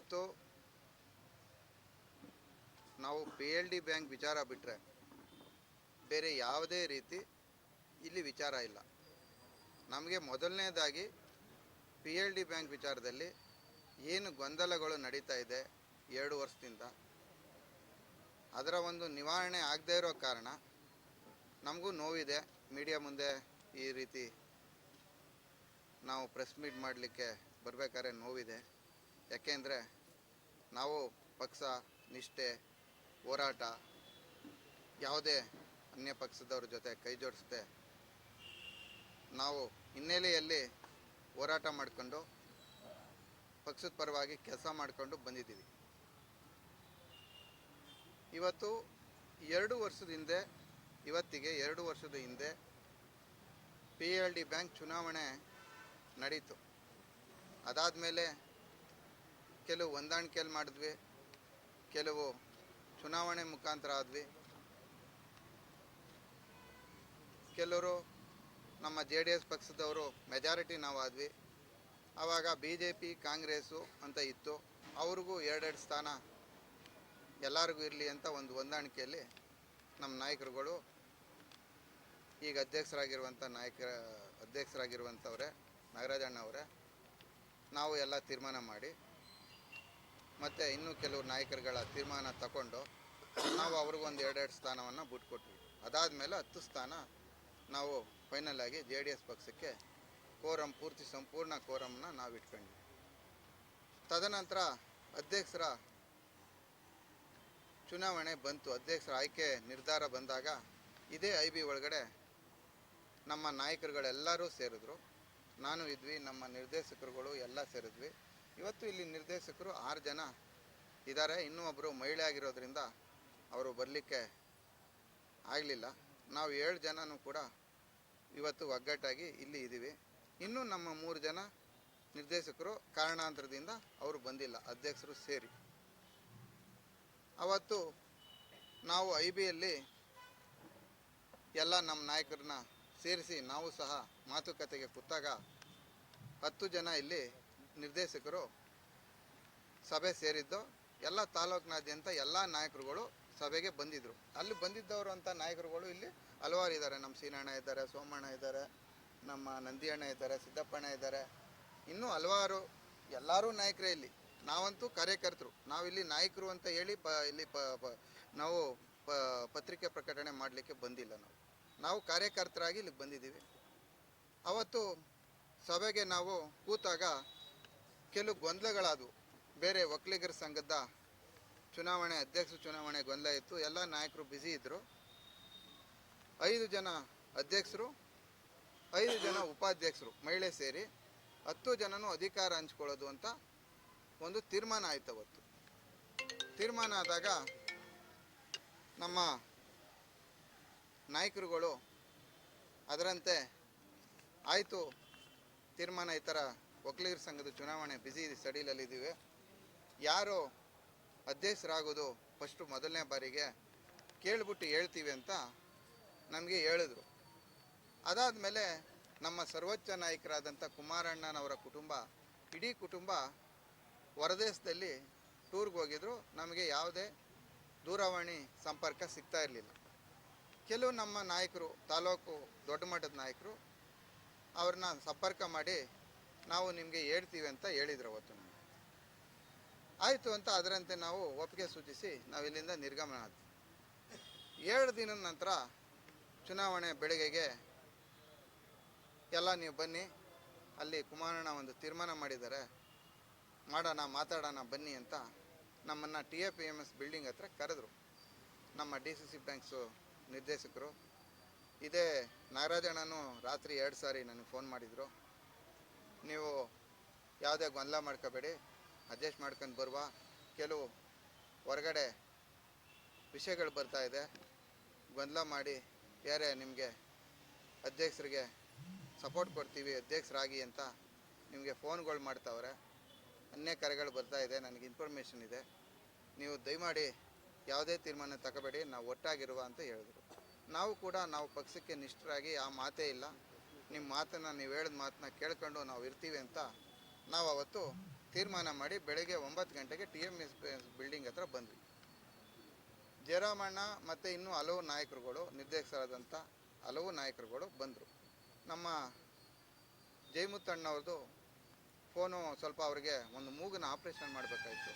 ಇವತ್ತು ನಾವು PLD bank ವಿಚಾರ ಬಿಟ್ಟರೆ ಬೇರೆ ಯಾವುದೇ ರೀತಿ ಇಲ್ಲಿ ವಿಚಾರ ಇಲ್ಲ. ನಮಗೆ ಮೊದಲನೇದಾಗಿ PLD ಬ್ಯಾಂಕ್ ವಿಚಾರದಲ್ಲಿ ಏನು ಗೊಂದಲಗಳು ನಡೀತಾ ಇದೆ 2 ವರ್ಷದಿಂದ, ಅದರ ಒಂದು ನಿವಾರಣೆ ಆಗದೇ ಇರೋ ಕಾರಣ ನಮಗೂ ನೋವಿದೆ. ಮೀಡಿಯಾ ಮುಂದೆ ಈ ರೀತಿ ನಾವು ಪ್ರೆಸ್ ಮೀಟ್ ಮಾಡಲಿಕ್ಕೆ ಬರಬೇಕಾದ್ರೆ ನೋವಿದೆ. ಯಾಕೆಂದರೆ ನಾವು ಪಕ್ಷ ನಿಷ್ಠೆ ಹೋರಾಟ ಯಾವುದೇ ಅನ್ಯ ಪಕ್ಷದವ್ರ ಜೊತೆ ಕೈ ಜೋಡಿಸದೆ ನಾವು ಹಿನ್ನೆಲೆಯಲ್ಲಿ ಹೋರಾಟ ಮಾಡಿಕೊಂಡು ಪಕ್ಷದ ಪರವಾಗಿ ಕೆಲಸ ಮಾಡಿಕೊಂಡು ಬಂದಿದ್ದೀವಿ. ಇವತ್ತು 2 ವರ್ಷದ ಹಿಂದೆ, ಇವತ್ತಿಗೆ 2 ವರ್ಷದ ಹಿಂದೆ PLD ಬ್ಯಾಂಕ್ ಚುನಾವಣೆ ನಡೀತು. ಅದಾದಮೇಲೆ ಕೆಲವು ಹೊಂದಾಣಿಕೆಯಲ್ಲಿ ಮಾಡಿದ್ವಿ, ಕೆಲವು ಚುನಾವಣೆ ಮುಖಾಂತರ ಆದ್ವಿ, ಕೆಲವರು ನಮ್ಮ JDS ಪಕ್ಷದವರು ಮೆಜಾರಿಟಿ ನಾವು ಆದ್ವಿ. ಆವಾಗ BJP ಕಾಂಗ್ರೆಸ್ಸು ಅಂತ ಇತ್ತು, ಅವ್ರಿಗೂ 2 ಸ್ಥಾನ ಎಲ್ಲರಿಗೂ ಇರಲಿ ಅಂತ ಒಂದು ಹೊಂದಾಣಿಕೆಯಲ್ಲಿ ನಮ್ಮ ನಾಯಕರುಗಳು, ಈಗ ಅಧ್ಯಕ್ಷರಾಗಿರುವಂಥವ್ರೆ ನಾಗರಾಜಣ್ಣ ಅವರೇ, ನಾವು ಎಲ್ಲ ತೀರ್ಮಾನ ಮಾಡಿ ಮತ್ತು ಇನ್ನೂ ಕೆಲವು ನಾಯಕರುಗಳ ತೀರ್ಮಾನ ತಗೊಂಡು ನಾವು ಅವ್ರಿಗೊಂದು 2 ಸ್ಥಾನವನ್ನು ಬಿಟ್ಕೊಟ್ವಿ. ಅದಾದಮೇಲೆ 10 ಸ್ಥಾನ ನಾವು ಫೈನಲ್ ಆಗಿ JDS ಪಕ್ಷಕ್ಕೆ ಸಂಪೂರ್ಣ ಕೋರಮ್ನ ನಾವು ಇಟ್ಕೊಂಡ್ವಿ. ತದನಂತರ ಅಧ್ಯಕ್ಷರ ಚುನಾವಣೆ ಬಂತು. ಅಧ್ಯಕ್ಷರ ಆಯ್ಕೆ ನಿರ್ಧಾರ ಬಂದಾಗ ಇದೇ IB ಒಳಗಡೆ ನಮ್ಮ ನಾಯಕರುಗಳೆಲ್ಲರೂ ಸೇರಿದ್ರು, ನಾನು ಇದ್ವಿ, ನಮ್ಮ ನಿರ್ದೇಶಕರುಗಳು ಎಲ್ಲ ಸೇರಿದ್ವಿ. ಇವತ್ತು ಇಲ್ಲಿ ನಿರ್ದೇಶಕರು 6 ಜನ ಇದ್ದಾರೆ. ಇನ್ನೂ ಒಬ್ಬರು ಮಹಿಳೆ ಆಗಿರೋದ್ರಿಂದ ಅವರು ಬರಲಿಕ್ಕೆ ಆಗಲಿಲ್ಲ. ನಾವು 7 ಜನನೂ ಕೂಡ ಇವತ್ತು ಒಗ್ಗಟ್ಟಾಗಿ ಇಲ್ಲಿ ಇದ್ದೀವಿ. ಇನ್ನೂ ನಮ್ಮ 3 ಜನ ನಿರ್ದೇಶಕರು ಕಾರಣಾಂತರದಿಂದ ಅವರು ಬಂದಿಲ್ಲ, ಅಧ್ಯಕ್ಷರು ಸೇರಿ. ಅವತ್ತು ನಾವು IBಯಲ್ಲಿ ಎಲ್ಲ ನಮ್ಮ ನಾಯಕರನ್ನ ಸೇರಿಸಿ ನಾವು ಸಹ ಮಾತುಕತೆಗೆ ಕೂತಾಗ 10 ಜನ ಇಲ್ಲಿ ನಿರ್ದೇಶಕರು ಸಭೆ ಸೇರಿದ್ದು. ಎಲ್ಲ ತಾಲೂಕಿನಾದ್ಯಂತ ಎಲ್ಲ ನಾಯಕರುಗಳು ಸಭೆಗೆ ಬಂದಿದ್ದರು. ಅಲ್ಲಿ ಬಂದಿದ್ದವರು ಅಂತ ನಾಯಕರುಗಳು ಇಲ್ಲಿ ಹಲವಾರು ಇದ್ದಾರೆ. ನಮ್ಮ ಸೀನಣ್ಣ ಇದ್ದಾರೆ, ಸೋಮಣ್ಣ ಇದ್ದಾರೆ, ನಮ್ಮ ನಂದಿಯಣ್ಣ ಇದ್ದಾರೆ, ಸಿದ್ದಪ್ಪಣ್ಣ ಇದ್ದಾರೆ, ಇನ್ನೂ ಹಲವಾರು ಎಲ್ಲರೂ ನಾಯಕರೇ. ಇಲ್ಲಿ ನಾವಂತೂ ಕಾರ್ಯಕರ್ತರು. ನಾವಿಲ್ಲಿ ನಾಯಕರು ಅಂತ ಹೇಳಿ ನಾವು ಪತ್ರಿಕೆ ಪ್ರಕಟಣೆ ಮಾಡಲಿಕ್ಕೆ ಬಂದಿಲ್ಲ. ನಾವು ಕಾರ್ಯಕರ್ತರಾಗಿ ಇಲ್ಲಿಗೆ ಬಂದಿದ್ದೀವಿ. ಅವತ್ತು ಸಭೆಗೆ ನಾವು ಕೂತಾಗ ಕೆಲವು ಗೊಂದಲಗಳಾದವು. ಬೇರೆ ಒಕ್ಕಲಿಗರ ಸಂಘದ ಅಧ್ಯಕ್ಷ ಚುನಾವಣೆ ಗೊಂದಲ ಇತ್ತು. ಎಲ್ಲ ನಾಯಕರು ಬ್ಯುಸಿ ಇದ್ದರು. 5 ಜನ ಅಧ್ಯಕ್ಷರು, 5 ಜನ ಉಪಾಧ್ಯಕ್ಷರು ಮಹಿಳೆ ಸೇರಿ 10 ಜನನೂ ಅಧಿಕಾರ ಹಂಚ್ಕೊಳ್ಳೋದು ಅಂತ ಒಂದು ತೀರ್ಮಾನ ಆಯ್ತು. ಅವತ್ತು ತೀರ್ಮಾನ ಆದಾಗ ನಮ್ಮ ನಾಯಕರುಗಳು ಅದರಂತೆ ಆಯಿತು, ತೀರ್ಮಾನ ಈ ಥರ ಒಕ್ಕಲಿಗರ ಸಂಘದ ಚುನಾವಣೆ ಬ್ಯುಸಿ ಸ್ಟಡಿಲಲ್ಲಿದ್ದೀವಿ, ಯಾರು ಅಧ್ಯಕ್ಷರಾಗೋದು ಫಸ್ಟು ಮೊದಲನೇ ಬಾರಿಗೆ ಕೇಳಿಬಿಟ್ಟು ಹೇಳ್ತೀವಿ ಅಂತ ನಮಗೆ ಹೇಳಿದ್ರು. ಅದಾದಮೇಲೆ ನಮ್ಮ ಸರ್ವೋಚ್ಚ ನಾಯಕರಾದಂಥ ಕುಮಾರಣ್ಣನವರ ಕುಟುಂಬ, ಇಡೀ ಕುಟುಂಬ ಹೊರದೇಶದಲ್ಲಿ ಟೂರ್ಗೆ ಹೋಗಿದ್ರು. ನಮಗೆ ಯಾವುದೇ ದೂರವಾಣಿ ಸಂಪರ್ಕ ಸಿಗ್ತಾ ಇರಲಿಲ್ಲ. ಕೆಲವು ನಮ್ಮ ನಾಯಕರು, ತಾಲೂಕು ದೊಡ್ಡ ಮಟ್ಟದ ನಾಯಕರು, ಅವ್ರನ್ನ ಸಂಪರ್ಕ ಮಾಡಿ ನಾವು ನಿಮಗೆ ಹೇಳ್ತೀವಿ ಅಂತ ಹೇಳಿದ್ರು. ಅವತ್ತು ನಮಗೆ ಆಯಿತು ಅಂತ ಅದರಂತೆ ನಾವು ಒಪ್ಪಿಗೆ ಸೂಚಿಸಿ ನಾವು ಇಲ್ಲಿಂದ ನಿರ್ಗಮನ ಆದ್ವಿ. 7 ದಿನದ ನಂತರ ಚುನಾವಣೆ ಬೆಳಗ್ಗೆಗೆ ಎಲ್ಲ ನೀವು ಬನ್ನಿ, ಅಲ್ಲಿ ಕುಮಾರಣ್ಣ ಒಂದು ತೀರ್ಮಾನ ಮಾಡಿದ್ದಾರೆ, ಮಾತಾಡೋಣ ಬನ್ನಿ ಅಂತ ನಮ್ಮನ್ನು TAPMS ಬಿಲ್ಡಿಂಗ್ ಹತ್ರ ಕರೆದ್ರು. ನಮ್ಮ DCC ಬ್ಯಾಂಕ್ಸು ನಿರ್ದೇಶಕರು. ಇದೇ ನಾಗರಾಜಣ್ಣನೂ ರಾತ್ರಿ 2 ಸಾರಿ ನನಗೆ ಫೋನ್ ಮಾಡಿದರು, ನೀವು ಯಾವುದೇ ಗೊಂದಲ ಮಾಡ್ಕೋಬೇಡಿ, ಅಡ್ಜಸ್ಟ್ ಮಾಡ್ಕೊಂಡು ಬರುವ, ಕೆಲವು ಹೊರಗಡೆ ವಿಷಯಗಳು ಬರ್ತಾಯಿದೆ, ಗೊಂದಲ ಮಾಡಿ ಬೇರೆ ನಿಮಗೆ ಅಧ್ಯಕ್ಷರಿಗೆ ಸಪೋರ್ಟ್ ಕೊಡ್ತೀವಿ, ಅಧ್ಯಕ್ಷರಾಗಿ ಅಂತ ನಿಮಗೆ ಫೋನ್ಗಳು ಮಾಡ್ತಾವ್ರೆ, ಅನ್ಯ ಕರೆಗಳು ಬರ್ತಾಯಿದೆ, ನನಗೆ ಇನ್ಫಾರ್ಮೇಷನ್ ಇದೆ, ನೀವು ದಯಮಾಡಿ ಯಾವುದೇ ತೀರ್ಮಾನ ತಗೋಬೇಡಿ, ನಾವು ಒಟ್ಟಾಗಿರುವ ಅಂತ ಹೇಳಿದ್ರು. ನಾವು ಕೂಡ ನಾವು ಪಕ್ಷಕ್ಕೆ ನಿಷ್ಠರಾಗಿ ಆ ಮಾತೇ ಇಲ್ಲ, ನಿಮ್ಮ ಮಾತನ್ನು ನೀವು ಹೇಳಿದ ಮಾತನ್ನ ಕೇಳ್ಕೊಂಡು ನಾವು ಇರ್ತೀವಿ ಅಂತ ನಾವು ಅವತ್ತು ತೀರ್ಮಾನ ಮಾಡಿ ಬೆಳಗ್ಗೆ 9 ಗಂಟೆಗೆ TMS ಬಿಲ್ಡಿಂಗ್ ಹತ್ರ ಬಂದ್ವಿ. ಜಯರಾಮಣ್ಣ ಮತ್ತು ಇನ್ನೂ ಹಲವು ನಾಯಕರುಗಳು, ನಿರ್ದೇಶಕರಾದಂಥ ಹಲವು ನಾಯಕರುಗಳು ಬಂದರು. ನಮ್ಮ ಜಯಮುತ್ತಣ್ಣವ್ರದ್ದು ಫೋನು ಸ್ವಲ್ಪ ಅವ್ರಿಗೆ ಒಂದು ಮೂಗಿನ ಆಪ್ರೇಷನ್ ಮಾಡಬೇಕಾಯಿತು.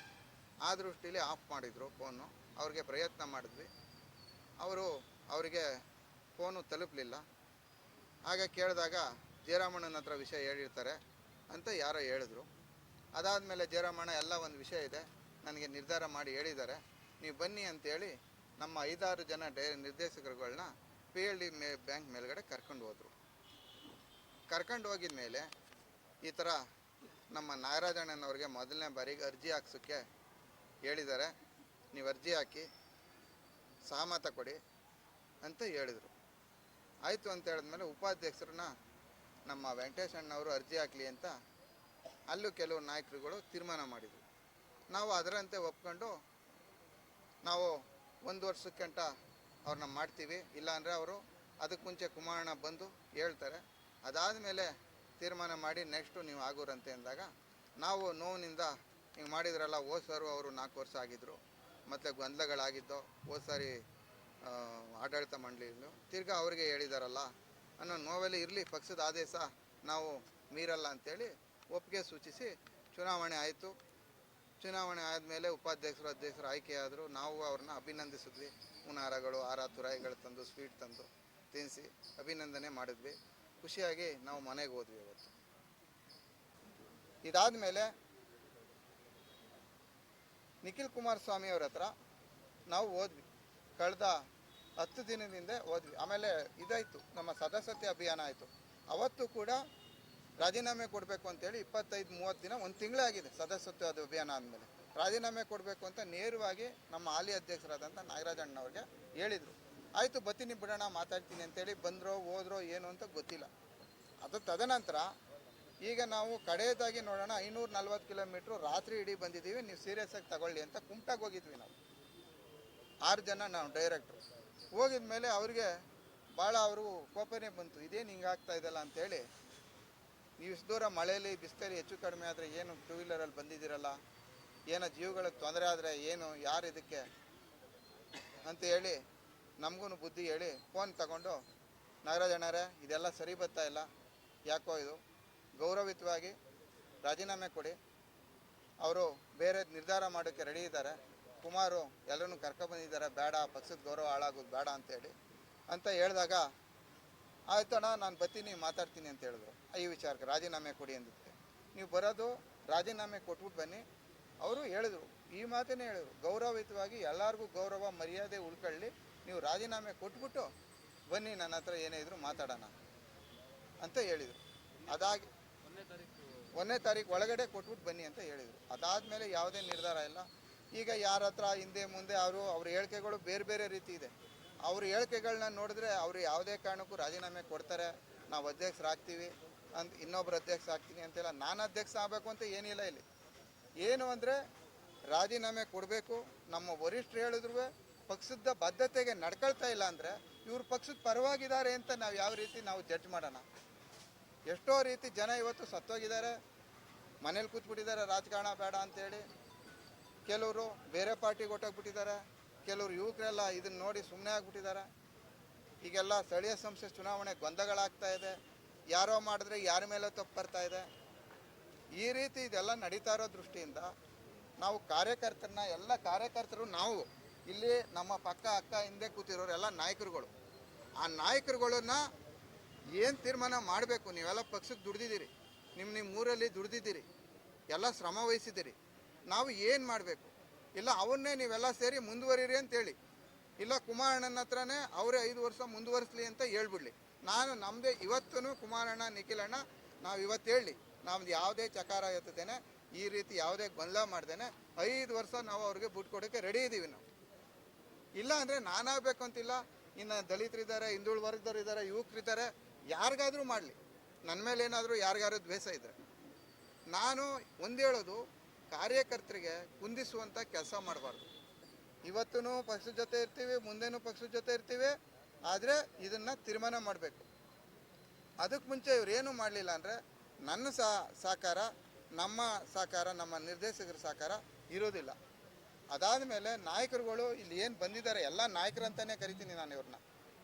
ಆ ದೃಷ್ಟಿಲಿ ಆಫ್ ಮಾಡಿದರು ಫೋನು. ಅವ್ರಿಗೆ ಪ್ರಯತ್ನ ಮಾಡಿದ್ವಿ, ಅವರಿಗೆ ಫೋನು ತಲುಪಲಿಲ್ಲ. ಆಗ ಕೇಳಿದಾಗ ಜಯರಾಮಣ್ಣನ ಹತ್ರ ವಿಷಯ ಹೇಳಿರ್ತಾರೆ ಅಂತ ಯಾರೋ ಹೇಳಿದ್ರು. ಅದಾದಮೇಲೆ ಜಯರಾಮಣ್ಣ ಎಲ್ಲ ಒಂದು ವಿಷಯ ಇದೆ, ನನಗೆ ನಿರ್ಧಾರ ಮಾಡಿ ಹೇಳಿದ್ದಾರೆ, ನೀವು ಬನ್ನಿ ಅಂತೇಳಿ ನಮ್ಮ 5-6 ಜನ ನಿರ್ದೇಶಕರುಗಳನ್ನ PLD ಬ್ಯಾಂಕ್ ಮೇಲ್ಗಡೆ ಕರ್ಕೊಂಡು ಹೋದರು. ಕರ್ಕೊಂಡು ಹೋಗಿದ ಮೇಲೆ ಈ ಥರ ನಮ್ಮ ನಾಗರಾಜಣ್ಣನವ್ರಿಗೆ ಮೊದಲನೇ ಬಾರಿಗೆ ಅರ್ಜಿ ಹಾಕ್ಸೋಕ್ಕೆ ಹೇಳಿದ್ದಾರೆ, ನೀವು ಅರ್ಜಿ ಹಾಕಿ ಸಹಮತ ಕೊಡಿ ಅಂತ ಹೇಳಿದರು. ಆಯಿತು ಅಂತ ಹೇಳಿದ್ಮೇಲೆ ಉಪಾಧ್ಯಕ್ಷರನ್ನ ನಮ್ಮ ವೆಂಕಟೇಶಣ್ಣವರು ಅರ್ಜಿ ಹಾಕಲಿ ಅಂತ ಅಲ್ಲೂ ಕೆಲವು ನಾಯಕರುಗಳು ತೀರ್ಮಾನ ಮಾಡಿದರು. ನಾವು ಅದರಂತೆ ಒಪ್ಕೊಂಡು ನಾವು 1 ವರ್ಷಕ್ಕಂಟ ಅವ್ರನ್ನ ಮಾಡ್ತೀವಿ, ಇಲ್ಲಾಂದರೆ ಅವರು ಅದಕ್ಕೆ ಮುಂಚೆ ಕುಮಾರಣ್ಣ ಬಂದು ಹೇಳ್ತಾರೆ. ಅದಾದಮೇಲೆ ತೀರ್ಮಾನ ಮಾಡಿ ನೆಕ್ಸ್ಟು ನೀವು ಆಗೋರಂತೆ ಅಂದಾಗ ನಾವು ನೋವಿನಿಂದ ಹಿಂಗೆ ಮಾಡಿದ್ರಲ್ಲ, ಸರು ಅವರು 4 ವರ್ಷ ಆಗಿದ್ದರು, ಮತ್ತು ಗೊಂದಲಗಳಾಗಿದ್ದೋ ಸಾರಿ ಆಡಳಿತ ಮಂಡಳಿಯಿಂದ ತಿರ್ಗಾ ಅವರಿಗೆ ಹೇಳಿದಾರಲ್ಲ ಅನ್ನೋ ನೋವಲ್ಲಿ ಇರಲಿ, ಪಕ್ಷದ ಆದೇಶ ನಾವು ಮೀರಲ್ಲ ಅಂಥೇಳಿ ಒಪ್ಪಿಗೆ ಸೂಚಿಸಿ ಚುನಾವಣೆ ಆಯಿತು. ಚುನಾವಣೆ ಆದಮೇಲೆ ಉಪಾಧ್ಯಕ್ಷರು ಅಧ್ಯಕ್ಷರು ಆಯ್ಕೆಯಾದರು. ನಾವು ಅವ್ರನ್ನ ಅಭಿನಂದಿಸಿದ್ವಿ. ಹೂನಾರಗಳು, ಹಾರ ತುರಾಯಿಗಳು ತಂದು, ಸ್ವೀಟ್ ತಂದು ತಿನ್ನಿಸಿ ಅಭಿನಂದನೆ ಮಾಡಿದ್ವಿ. ಖುಷಿಯಾಗಿ ನಾವು ಮನೆಗೆ ಹೋದ್ವಿ ಇವತ್ತು. ಇದಾದಮೇಲೆ ನಿಖಿಲ್ ಕುಮಾರಸ್ವಾಮಿ ಅವ್ರ ಹತ್ರ ನಾವು ಹೋದ್ವಿ. ಕಳೆದ 10 ದಿನದಿಂದ ಹೋದ್ವಿ. ಆಮೇಲೆ ಇದಾಯಿತು, ನಮ್ಮ ಸದಸ್ಯತೆ ಅಭಿಯಾನ ಆಯಿತು. ಅವತ್ತು ಕೂಡ ರಾಜೀನಾಮೆ ಕೊಡಬೇಕು ಅಂತೇಳಿ 25-30 ದಿನ, 1 ತಿಂಗಳೇ ಆಗಿದೆ ಸದಸ್ಯತ್ವ ಅಭಿಯಾನ ಆದಮೇಲೆ. ರಾಜೀನಾಮೆ ಕೊಡಬೇಕು ಅಂತ ನೇರವಾಗಿ ನಮ್ಮ ಹಾಲಿ ಅಧ್ಯಕ್ಷರಾದಂಥ ನಾಗರಾಜಣ್ಣವ್ರಿಗೆ ಹೇಳಿದರು. ಆಯಿತು ಬರ್ತೀನಿ ಬಿಡೋಣ ಮಾತಾಡ್ತೀನಿ ಅಂತೇಳಿ ಬಂದರೋ ಹೋದ್ರೋ ಏನು ಅಂತ ಗೊತ್ತಿಲ್ಲ. ಅದು ತದನಂತರ ಈಗ ನಾವು ಕಡೆಯದಾಗಿ ನೋಡೋಣ, 540 ಕಿಲೋಮೀಟ್ರು ರಾತ್ರಿ ಇಡೀ ಬಂದಿದ್ದೀವಿ, ನೀವು ಸೀರಿಯಸ್ ಆಗಿ ತಗೊಳ್ಳಿ ಅಂತ ಕುಮಟಾಗಿ ಹೋಗಿದ್ವಿ ನಾವು 6 ಜನ. ನಾವು ಡೈರೆಕ್ಟ್ರು ಹೋಗಿದ ಮೇಲೆ ಅವ್ರಿಗೆ ಭಾಳ ಕೋಪನೇ ಬಂತು, ಇದೇನು ಹಿಂಗಾಗ್ತಾ ಇದೆಯಲ್ಲ ಅಂತೇಳಿ. ನೀವು ಇಷ್ಟು ದೂರ ಮಳೆಯಲ್ಲಿ ಬಿಸಿಲಲ್ಲಿ ಹೆಚ್ಚು ಕಡಿಮೆ ಆದರೆ ಏನು 2 ವೀಲರಲ್ಲಿ ಬಂದಿದ್ದೀರಲ್ಲ, ಏನೋ ಜೀವಗಳಿಗೆ ತೊಂದರೆ ಆದರೆ ಏನು, ಯಾರು ಇದಕ್ಕೆ ಅಂತ ಹೇಳಿ ನಮಗೂ ಬುದ್ಧಿ ಹೇಳಿ ಫೋನ್ ತಗೊಂಡು, ನಾಗರಾಜಣ್ಣರೇ ಇದೆಲ್ಲ ಸರಿ ಬರ್ತಾ ಇಲ್ಲ, ಯಾಕೋ ಇದು ಗೌರವಯುತವಾಗಿ ರಾಜೀನಾಮೆ ಕೊಡಿ, ಅವರು ಬೇರೆ ನಿರ್ಧಾರ ಮಾಡೋಕ್ಕೆ ರೆಡಿ ಇದ್ದಾರೆ, ಕುಮಾರು ಎಲ್ಲರೂ ಕರ್ಕೊಬಂದಿದ್ದಾರೆ, ಬೇಡ ಪಕ್ಷದ ಗೌರವ ಹಾಳಾಗೋದು ಬೇಡ ಅಂತೇಳಿ ಅಂತ ಹೇಳಿದಾಗ, ಆಯ್ತಣ್ಣ ನಾನು ಬರ್ತೀನಿ ಮಾತಾಡ್ತೀನಿ ಅಂತ ಹೇಳಿದ್ರು. ಈ ವಿಚಾರಕ್ಕೆ ರಾಜೀನಾಮೆ ಕೊಡಿ ಅಂದಿದ್ದಕ್ಕೆ, ನೀವು ಬರೋದು ರಾಜೀನಾಮೆ ಕೊಟ್ಬಿಟ್ಟು ಬನ್ನಿ. ಅವರು ಹೇಳಿದ್ರು, ಈ ಮಾತನ್ನೇ ಹೇಳಿದ್ರು, ಗೌರವಯುತವಾಗಿ ಎಲ್ಲರಿಗೂ ಗೌರವ ಮರ್ಯಾದೆ ಉಳ್ಕೊಳ್ಳಿ, ನೀವು ರಾಜೀನಾಮೆ ಕೊಟ್ಬಿಟ್ಟು ಬನ್ನಿ, ನನ್ನ ಹತ್ರ ಏನೇ ಇದ್ರು ಮಾತಾಡೋಣ ಅಂತ ಹೇಳಿದರು. ಅದಾಗಿ 1ನೇ ತಾರೀಕು ಒಳಗಡೆ ಕೊಟ್ಬಿಟ್ಟು ಬನ್ನಿ ಅಂತ ಹೇಳಿದರು. ಅದಾದಮೇಲೆ ಯಾವುದೇ ನಿರ್ಧಾರ ಇಲ್ಲ. ಈಗ ಯಾರ ಹತ್ರ ಹಿಂದೆ ಮುಂದೆ ಅವ್ರ ಹೇಳಿಕೆಗಳು ಬೇರೆ ಬೇರೆ ರೀತಿ ಇದೆ. ಅವ್ರ ಹೇಳಿಕೆಗಳನ್ನ ನೋಡಿದ್ರೆ ಅವರು ಯಾವುದೇ ಕಾರಣಕ್ಕೂ ರಾಜೀನಾಮೆ ಕೊಡ್ತಾರೆ, ನಾವು ಅಧ್ಯಕ್ಷರಾಗ್ತೀವಿ ಅಂತ, ಇನ್ನೊಬ್ರು ಅಧ್ಯಕ್ಷ ಆಗ್ತೀನಿ ಅಂತೆಲ್ಲ. ನಾನು ಅಧ್ಯಕ್ಷ ಆಗಬೇಕು ಅಂತ ಏನಿಲ್ಲ ಇಲ್ಲಿ. ಏನು ಅಂದರೆ ರಾಜೀನಾಮೆ ಕೊಡಬೇಕು, ನಮ್ಮ ವರಿಷ್ಠರು ಹೇಳಿದ್ರು ಪಕ್ಷದ ಬದ್ಧತೆಗೆ ನಡ್ಕೊಳ್ತಾ ಇಲ್ಲ ಅಂದರೆ ಇವರು ಪಕ್ಷದ ಪರವಾಗಿದ್ದಾರೆ ಅಂತ ನಾವು ಯಾವ ರೀತಿ ನಾವು ಜಡ್ಜ್ ಮಾಡೋಣ. ಎಷ್ಟೋ ರೀತಿ ಜನ ಇವತ್ತು ಸತ್ತೋಗಿದ್ದಾರೆ, ಮನೇಲಿ ಕೂತ್ಬಿಟ್ಟಿದ್ದಾರೆ, ರಾಜಕಾರಣ ಬೇಡ ಅಂತೇಳಿ. ಕೆಲವರು ಬೇರೆ ಪಾರ್ಟಿಗೆ ಹೊಟ್ಟೋಗ್ಬಿಟ್ಟಿದ್ದಾರೆ, ಕೆಲವರು ಯುವಕರೆಲ್ಲ ಇದನ್ನು ನೋಡಿ ಸುಮ್ಮನೆ ಆಗ್ಬಿಟ್ಟಿದ್ದಾರೆ. ಈಗೆಲ್ಲ ಸ್ಥಳೀಯ ಸಂಸ್ಥೆ ಚುನಾವಣೆ ಗೊಂದಲಗಳಾಗ್ತಾ ಇದೆ, ಯಾರೋ ಮಾಡಿದ್ರೆ ಯಾರ ಮೇಲೆ ತಪ್ಪು ಬರ್ತಾ ಇದೆ. ಈ ರೀತಿ ಇದೆಲ್ಲ ನಡೀತಾ ಇರೋ ದೃಷ್ಟಿಯಿಂದ ನಾವು ಕಾರ್ಯಕರ್ತರನ್ನ, ಎಲ್ಲ ಕಾರ್ಯಕರ್ತರು, ನಾವು ಇಲ್ಲಿ ನಮ್ಮ ಪಕ್ಕ ಅಕ್ಕ ಹಿಂದೆ ಕೂತಿರೋರು ಎಲ್ಲ ನಾಯಕರುಗಳು, ಆ ನಾಯಕರುಗಳನ್ನ ಏನು ತೀರ್ಮಾನ ಮಾಡಬೇಕು, ನೀವೆಲ್ಲ ಪಕ್ಷಕ್ಕೆ ದುಡ್ದಿದ್ದೀರಿ, ನಿಮ್ಮ ಊರಲ್ಲಿ ದುಡ್ದಿದ್ದೀರಿ, ಎಲ್ಲ ಶ್ರಮ ವಹಿಸಿದ್ದೀರಿ, ನಾವು ಏನು ಮಾಡಬೇಕು, ಇಲ್ಲ ಅವನ್ನೇ ನೀವೆಲ್ಲ ಸೇರಿ ಮುಂದುವರಿರಿ ಅಂತೇಳಿ, ಇಲ್ಲ ಕುಮಾರಣ್ಣನ ಹತ್ರನೇ ಅವರೇ 5 ವರ್ಷ ಮುಂದುವರಿಸಲಿ ಅಂತ ಹೇಳ್ಬಿಡ್ಲಿ. ನಾನು ನಮ್ಮದೇ ಇವತ್ತೂ ಕುಮಾರಣ್ಣ ನಿಖಿಲಣ್ಣ ನಾವು ಇವತ್ತು ಹೇಳಿ, ನಮ್ದು ಯಾವುದೇ ಚಕಾರ ಎತ್ತದೇನೆ, ಈ ರೀತಿ ಯಾವುದೇ ಗೊಂದಲ ಮಾಡ್ದೇನೆ 5 ವರ್ಷ ನಾವು ಅವ್ರಿಗೆ ಬಿಟ್ಟು ಕೊಡೋಕ್ಕೆ ರೆಡಿ ಇದ್ದೀವಿ ನಾವು. ಇಲ್ಲ ಅಂದರೆ ನಾನಾಗಬೇಕು ಅಂತಿಲ್ಲ, ಇನ್ನು ದಲಿತರಿದ್ದಾರೆ, ಹಿಂದುಳಿದ ವರ್ಗದವ್ರು ಇದ್ದಾರೆ, ಯುವಕರಿದ್ದಾರೆ, ಯಾರಿಗಾದರೂ ಮಾಡಲಿ. ನನ್ನ ಮೇಲೆ ಏನಾದರೂ ಯಾರಿಗಾದ್ರೂ ದ್ವೇಷ ಇದ್ದರೆ ನಾನು ಒಂದು ಹೇಳೋದು, ಕಾರ್ಯಕರ್ತರಿಗೆ ಕುಂದಿಸುವಂಥ ಕೆಲಸ ಮಾಡಬಾರ್ದು. ಇವತ್ತೂ ಪಕ್ಷದ ಜೊತೆ ಇರ್ತೀವಿ, ಮುಂದೇನೂ ಪಕ್ಷದ ಜೊತೆ ಇರ್ತೀವಿ, ಆದರೆ ಇದನ್ನು ತೀರ್ಮಾನ ಮಾಡಬೇಕು. ಅದಕ್ಕೆ ಮುಂಚೆ ಇವ್ರೇನು ಮಾಡಲಿಲ್ಲ ಅಂದರೆ ನನ್ನ ಸಹಕಾರ ನಮ್ಮ ಸಹಕಾರ, ನಮ್ಮ ನಿರ್ದೇಶಕರ ಸಹಕಾರ ಇರೋದಿಲ್ಲ. ಅದಾದ ಮೇಲೆ ನಾಯಕರುಗಳು ಇಲ್ಲಿ ಏನು ಬಂದಿದ್ದಾರೆ, ಎಲ್ಲ ನಾಯಕರಂತಲೇ ಕರಿತೀನಿ ನಾನು ಇವ್ರನ್ನ,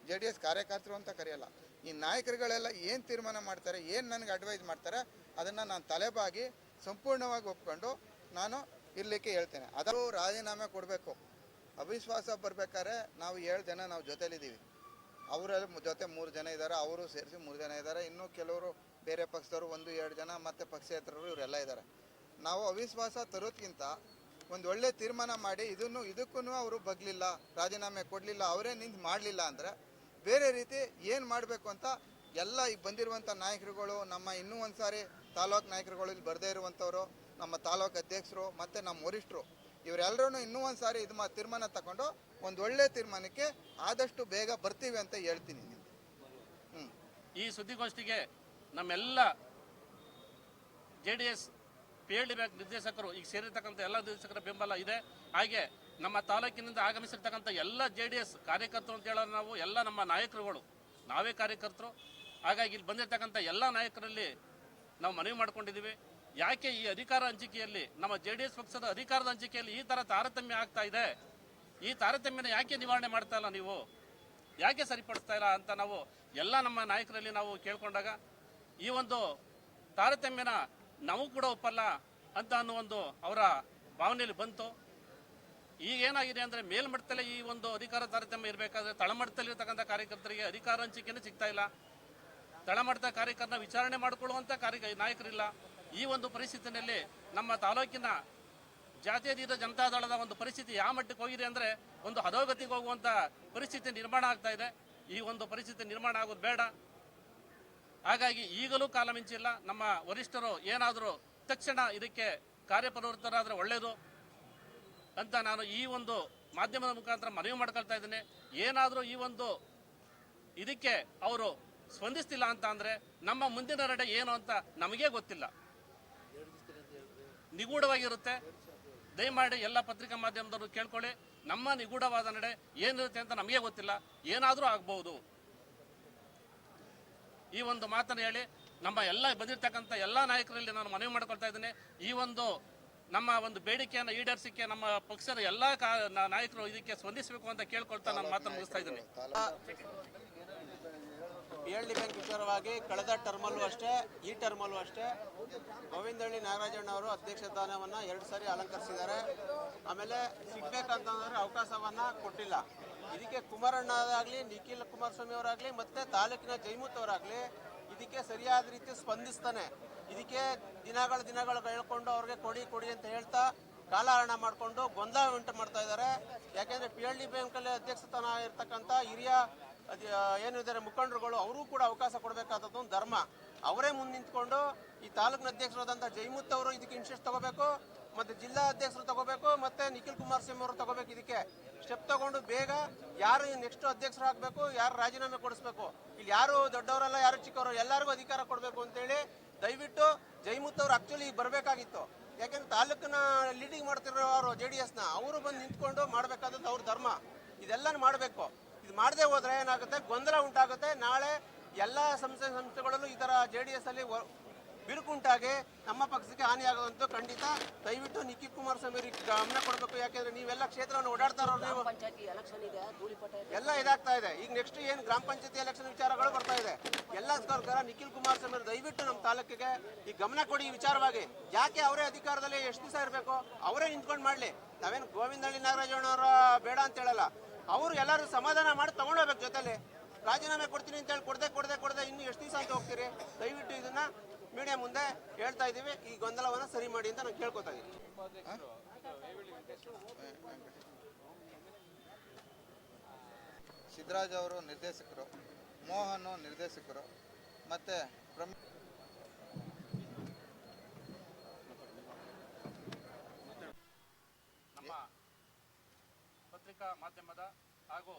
JDS ಕಾರ್ಯಕರ್ತರು ಅಂತ ಕರೆಯಲ್ಲ. ಈ ನಾಯಕರುಗಳೆಲ್ಲ ಏನು ತೀರ್ಮಾನ ಮಾಡ್ತಾರೆ, ಏನು ನನಗೆ ಅಡ್ವೈಸ್ ಮಾಡ್ತಾರೆ, ಅದನ್ನು ನಾನು ತಲೆಬಾಗಿ ಸಂಪೂರ್ಣವಾಗಿ ಒಪ್ಕೊಂಡು ನಾನು ಇರಲಿಕ್ಕೆ ಹೇಳ್ತೇನೆ. ಅದು ರಾಜೀನಾಮೆ ಕೊಡಬೇಕು. ಅವಿಶ್ವಾಸ ಬರ್ಬೇಕಾದ್ರೆ ನಾವು 7 ಜನ ನಾವು ಜೊತೆಲಿದ್ದೀವಿ. ಅವರ ಜೊತೆ 3 ಜನ ಇದ್ದಾರೆ, ಅವರು ಸೇರಿಸಿ 3 ಜನ ಇದ್ದಾರೆ. ಇನ್ನೂ ಕೆಲವರು ಬೇರೆ ಪಕ್ಷದವರು 1-2 ಜನ, ಮತ್ತು ಪಕ್ಷೇತರರು ಇವರೆಲ್ಲ ಇದ್ದಾರೆ. ನಾವು ಅವಿಶ್ವಾಸ ತರೋದ್ಕಿಂತ ಒಂದು ಒಳ್ಳೆ ತೀರ್ಮಾನ ಮಾಡಿ ಇದಕ್ಕೂ ಅವರು ಬಗ್ಲಿಲ್ಲ, ರಾಜೀನಾಮೆ ಕೊಡಲಿಲ್ಲ, ಅವರೇ ನಿಂತು ಮಾಡಲಿಲ್ಲ ಅಂದರೆ ಬೇರೆ ರೀತಿ ಏನು ಮಾಡಬೇಕು ಅಂತ ಎಲ್ಲ ಈಗ ಬಂದಿರುವಂಥ ನಾಯಕರುಗಳು, ನಮ್ಮ ಇನ್ನೂ ಒಂದು ಸಾರಿ ತಾಲೂಕು ನಾಯಕರುಗಳು, ಇಲ್ಲಿ ಬರದೇ ಇರುವಂಥವರು, ನಮ್ಮ ತಾಲೂಕು ಅಧ್ಯಕ್ಷರು ಮತ್ತು ನಮ್ಮ ವರಿಷ್ಠರು, ಇವರೆಲ್ಲರೂ ಇನ್ನೂ ಒಂದು ಸಾರಿ ತೀರ್ಮಾನ ತಗೊಂಡು ಒಂದು ಒಳ್ಳೆ ತೀರ್ಮಾನಕ್ಕೆ ಆದಷ್ಟು ಬೇಗ ಬರ್ತೀವಿ ಅಂತ ಹೇಳ್ತೀನಿ. ಈ ಸುದ್ದಿಗೋಷ್ಠಿಗೆ ನಮ್ಮೆಲ್ಲ JDS PLD ಬ್ಯಾಂಕ್ ನಿರ್ದೇಶಕರು, ಈಗ ಸೇರಿರ್ತಕ್ಕಂಥ ಎಲ್ಲ ನಿರ್ದೇಶಕರ ಬೆಂಬಲ ಇದೆ. ಹಾಗೆ ನಮ್ಮ ತಾಲೂಕಿನಿಂದ ಆಗಮಿಸಿರ್ತಕ್ಕಂಥ ಎಲ್ಲ JDS ಕಾರ್ಯಕರ್ತರು ಅಂತ ಹೇಳೋದು ನಾವು ಎಲ್ಲ ನಮ್ಮ ನಾಯಕರುಗಳು, ನಾವೇ ಕಾರ್ಯಕರ್ತರು. ಹಾಗಾಗಿ ಇಲ್ಲಿ ಬಂದಿರತಕ್ಕಂಥ ಎಲ್ಲ ನಾಯಕರಲ್ಲಿ ನಾವು ಮನವಿ ಮಾಡ್ಕೊಂಡಿದ್ದೀವಿ. ಯಾಕೆ ಈ ಅಧಿಕಾರ ಹಂಚಿಕೆಯಲ್ಲಿ, ನಮ್ಮ JDS ಪಕ್ಷದ ಅಧಿಕಾರದ ಹಂಚಿಕೆಯಲ್ಲಿ ಈ ಥರ ತಾರತಮ್ಯ ಆಗ್ತಾ ಇದೆ, ಈ ತಾರತಮ್ಯನ ಯಾಕೆ ನಿವಾರಣೆ ಮಾಡ್ತಾ ಇಲ್ಲ, ನೀವು ಯಾಕೆ ಸರಿಪಡಿಸ್ತಾ ಇಲ್ಲ ಅಂತ ನಾವು ಎಲ್ಲ ನಮ್ಮ ನಾಯಕರಲ್ಲಿ ನಾವು ಕೇಳ್ಕೊಂಡಾಗ ಈ ಒಂದು ತಾರತಮ್ಯನ ನಾವು ಕೂಡ ಒಪ್ಪಲ್ಲ ಅಂತ ಅನ್ನೋ ಒಂದು ಅವರ ಭಾವನೆಯಲ್ಲಿ ಬಂತು. ಈಗ ಏನಾಗಿದೆ ಅಂದರೆ ಮೇಲ್ಮಟ್ಟದಲ್ಲೇ ಈ ಒಂದು ಅಧಿಕಾರ ತಾರತಮ್ಯ ಇರಬೇಕಾದ್ರೆ ತಳಮಟ್ಟದಲ್ಲಿರ್ತಕ್ಕಂಥ ಕಾರ್ಯಕರ್ತರಿಗೆ ಅಧಿಕಾರ ಹಂಚಿಕೆನೇ ಸಿಗ್ತಾ ಇಲ್ಲ. ತಳಮಟ್ಟದ ಕಾರ್ಯಕರ್ತನ ವಿಚಾರಣೆ ಮಾಡಿಕೊಳ್ಳುವಂಥ ನಾಯಕರಿಲ್ಲ. ಈ ಒಂದು ಪರಿಸ್ಥಿತಿಯಲ್ಲಿ ನಮ್ಮ ತಾಲೂಕಿನ ಜಾತ್ಯತೀತ ಜನತಾದಳದ ಒಂದು ಪರಿಸ್ಥಿತಿ ಯಾವ ಮಟ್ಟಕ್ಕೆ ಹೋಗಿದೆ ಅಂದರೆ ಒಂದು ಅಧೋಗತಿಗೆ ಹೋಗುವಂಥ ಪರಿಸ್ಥಿತಿ ನಿರ್ಮಾಣ ಆಗ್ತಾ ಇದೆ. ಈ ಒಂದು ಪರಿಸ್ಥಿತಿ ನಿರ್ಮಾಣ ಆಗೋದು ಬೇಡ. ಹಾಗಾಗಿ ಈಗಲೂ ಕಾಲ ಮಿಂಚಿಲ್ಲ. ನಮ್ಮ ವರಿಷ್ಠರು ಏನಾದರೂ ತಕ್ಷಣ ಇದಕ್ಕೆ ಕಾರ್ಯಪ್ರವೃತ್ತರಾದರೆ ಒಳ್ಳೆಯದು ಅಂತ ನಾನು ಈ ಒಂದು ಮಾಧ್ಯಮದ ಮುಖಾಂತರ ಮನವಿ ಮಾಡ್ಕೊಳ್ತಾ ಇದ್ದೇನೆ. ಏನಾದರೂ ಈ ಒಂದು ಇದಕ್ಕೆ ಅವರು ಸ್ಪಂದಿಸ್ತಿಲ್ಲ ಅಂತ ಅಂದರೆ ನಮ್ಮ ಮುಂದಿನ ನಡೆ ಏನು ಅಂತ ನಮಗೇ ಗೊತ್ತಿಲ್ಲ, ನಿಗೂಢವಾಗಿರುತ್ತೆ. ದಯಮಾಡಿ ಎಲ್ಲ ಪತ್ರಿಕಾ ಮಾಧ್ಯಮದವರು ಕೇಳ್ಕೊಳ್ಳಿ, ನಮ್ಮ ನಿಗೂಢವಾದ ನಡೆ ಏನಿರುತ್ತೆ ಅಂತ ನಮಗೆ ಗೊತ್ತಿಲ್ಲ, ಏನಾದರೂ ಆಗ್ಬಹುದು. ಈ ಒಂದು ಮಾತನ್ನು ಹೇಳಿ ನಮ್ಮ ಎಲ್ಲ ಬಂದಿರತಕ್ಕಂಥ ಎಲ್ಲ ನಾಯಕರಲ್ಲಿ ನಾನು ಮನವಿ ಮಾಡ್ಕೊಳ್ತಾ ಇದ್ದೇನೆ. ಈ ಒಂದು ನಮ್ಮ ಒಂದು ಬೇಡಿಕೆಯನ್ನು ಈಡೇರಿಸಲಿಕ್ಕೆ ನಮ್ಮ ಪಕ್ಷದ ಎಲ್ಲ ನಾಯಕರು ಇದಕ್ಕೆ ಸ್ಪಂದಿಸಬೇಕು ಅಂತ ಕೇಳ್ಕೊಳ್ತಾ ನಾನು ಮಾತನ್ನು ಮುಗಿಸ್ತಾ ಇದ್ದೇನೆ. PLD ಬ್ಯಾಂಕ್ ವಿಚಾರವಾಗಿ ಕಳೆದ ಟರ್ಮಲ್ಲೂ ಅಷ್ಟೇ, ಈ ಟರ್ಮಲ್ಲೂ ಅಷ್ಟೇ ಗೋವಿಂದಹಳ್ಳಿ ನಾಗರಾಜಣ್ಣ ಅವರು ಅಧ್ಯಕ್ಷ ಸ್ಥಾನವನ್ನು 2 ಸಾರಿ ಅಲಂಕರಿಸಿದ್ದಾರೆ. ಆಮೇಲೆ ಸಿಗ್ಬೇಕಂತಂದ್ರೆ ಅವಕಾಶವನ್ನು ಕೊಟ್ಟಿಲ್ಲ. ಇದಕ್ಕೆ ಕುಮಾರಣ್ಣರಾಗಲಿ, ನಿಖಿಲ್ ಕುಮಾರಸ್ವಾಮಿ ಅವರಾಗಲಿ ಮತ್ತು ತಾಲೂಕಿನ ಜೈಮೂತ್ ಅವರಾಗಲಿ ಇದಕ್ಕೆ ಸರಿಯಾದ ರೀತಿ ಸ್ಪಂದಿಸ್ತಾನೆ. ಇದಕ್ಕೆ ದಿನಗಳು ಹೇಳ್ಕೊಂಡು ಅವ್ರಿಗೆ ಕೊಡಿ ಅಂತ ಹೇಳ್ತಾ ಕಾಲಹರಣ ಮಾಡಿಕೊಂಡು ಗೊಂದಲ ಉಂಟು ಮಾಡ್ತಾ ಇದ್ದಾರೆ. ಯಾಕೆಂದರೆ PLD ಬ್ಯಾಂಕಲ್ಲಿ ಅಧ್ಯಕ್ಷ ಸ್ಥಾನ ಇರ್ತಕ್ಕಂಥ ಹಿರಿಯ ಏನಿದ್ದಾರೆ ಮುಖಂಡರುಗಳು, ಅವರು ಕೂಡ ಅವಕಾಶ ಕೊಡಬೇಕಾದದ್ದು ಒಂದು ಧರ್ಮ. ಅವರೇ ಮುಂದೆ ನಿಂತ್ಕೊಂಡು ಈ ತಾಲೂಕಿನ ಅಧ್ಯಕ್ಷರಾದಂಥ ಜೈಮೂತ್ ಅವರು ಇದಕ್ಕೆ ಇನ್ಶೆಸ್ಟ್ ತಗೋಬೇಕು, ಮತ್ತು ಜಿಲ್ಲಾ ಅಧ್ಯಕ್ಷರು ತಗೋಬೇಕು, ಮತ್ತು ನಿಖಿಲ್ ಕುಮಾರಸ್ವಾಮಿ ಅವರು ತಗೋಬೇಕು. ಇದಕ್ಕೆ ಸ್ಟೆಪ್ ತಗೊಂಡು ಬೇಗ ಯಾರು ನೆಕ್ಸ್ಟ್ ಅಧ್ಯಕ್ಷರು ಆಗಬೇಕು, ಯಾರು ರಾಜೀನಾಮೆ ಕೊಡಿಸ್ಬೇಕು, ಇಲ್ಲಿ ಯಾರು ದೊಡ್ಡವರಲ್ಲ ಯಾರು ಚಿಕ್ಕವರು, ಎಲ್ಲರಿಗೂ ಅಧಿಕಾರ ಕೊಡಬೇಕು ಅಂತೇಳಿ ದಯವಿಟ್ಟು ಜೈಮೂತ್ ಅವರು ಆಕ್ಚುಲಿ ಬರಬೇಕಾಗಿತ್ತು. ಯಾಕೆಂದ್ರೆ ತಾಲೂಕಿನ ಲೀಡಿಂಗ್ ಮಾಡ್ತಿರೋ ಅವರು JDSನ ಅವರು ಬಂದು ನಿಂತ್ಕೊಂಡು ಮಾಡಬೇಕಾದದ್ದು ಅವ್ರ ಧರ್ಮ. ಇದೆಲ್ಲ ಮಾಡಬೇಕು. ಇದು ಮಾಡದೆ ಹೋದ್ರೆ ಏನಾಗುತ್ತೆ, ಗೊಂದಲ ಉಂಟಾಗುತ್ತೆ. ನಾಳೆ ಎಲ್ಲ ಸಂಸ್ಥೆಗಳಲ್ಲೂ ಈ ಥರ JDS ಅಲ್ಲಿ ಬಿರುಕುಂಟಾಗಿ ನಮ್ಮ ಪಕ್ಷಕ್ಕೆ ಹಾನಿಯಾಗುವಂತೂ ಖಂಡಿತ. ದಯವಿಟ್ಟು ನಿಖಿಲ್ ಕುಮಾರಸ್ವಾಮಿ ಗಮನ ಕೊಡಬೇಕು. ಯಾಕೆಂದ್ರೆ ನೀವೆಲ್ಲ ಕ್ಷೇತ್ರವನ್ನು ಓಡಾಡ್ತಾರೋ, ನೀವು ಎಲ್ಲ ಇದಾಗ್ತಾ ಇದೆ. ಈಗ ನೆಕ್ಸ್ಟ್ ಏನು ಗ್ರಾಮ ಪಂಚಾಯತಿ ಎಲೆಕ್ಷನ್ ವಿಚಾರಗಳು ಬರ್ತಾ ಇದೆ. ಎಲ್ಲಕ್ಕೋಸ್ಕರ ನಿಖಿಲ್ ಕುಮಾರಸ್ವಾಮಿ ದಯವಿಟ್ಟು ನಮ್ಮ ತಾಲೂಕಿಗೆ ಈ ಗಮನ ಕೊಡಿ. ಈ ವಿಚಾರವಾಗಿ ಯಾಕೆ ಅವರೇ ಅಧಿಕಾರದಲ್ಲಿ ಎಷ್ಟು ದಿವಸ ಇರಬೇಕು, ಅವರೇ ನಿಂತ್ಕೊಂಡು ಮಾಡಲಿ. ನಾವೇನು ಗೋವಿಂದಹಳ್ಳಿ ನಾಗರಾಜಣ್ಣವರ ಬೇಡ ಅಂತ ಹೇಳಲ್ಲ, ಅವರು ಎಲ್ಲರೂ ಸಮಾಧಾನ ಮಾಡಿ ತಗೊಂಡೋಗ್ಬೇಕು. ಜೊತೆಲಿ ರಾಜೀನಾಮೆ ಕೊಡ್ತೀನಿ ಅಂತ ಹೇಳಿ ಕೊಡದೆ ಇನ್ನು ಎಷ್ಟು ದಿವಸ ಅಂತ ಹೋಗ್ತೀರಿ? ದಯವಿಟ್ಟು ಇದನ್ನ ಮೀಡಿಯಾ ಮುಂದೆ ಹೇಳ್ತಾ ಇದ್ದೀವಿ. ಈ ಗೊಂದಲವನ್ನು ಸರಿ ಮಾಡಿ ಅಂತ ನಾನು ಕೇಳ್ಕೊತಾ ಇದ್ದೀನಿ. ಸಿದ್ದರಾಜ್ ಅವರು ನಿರ್ದೇಶಕರು, ಮೋಹನ್ ನಿರ್ದೇಶಕರು, ಮತ್ತೆ ನಮ್ಮ ಪತ್ರಿಕಾ ಮಾಧ್ಯಮದ ಹಾಗೂ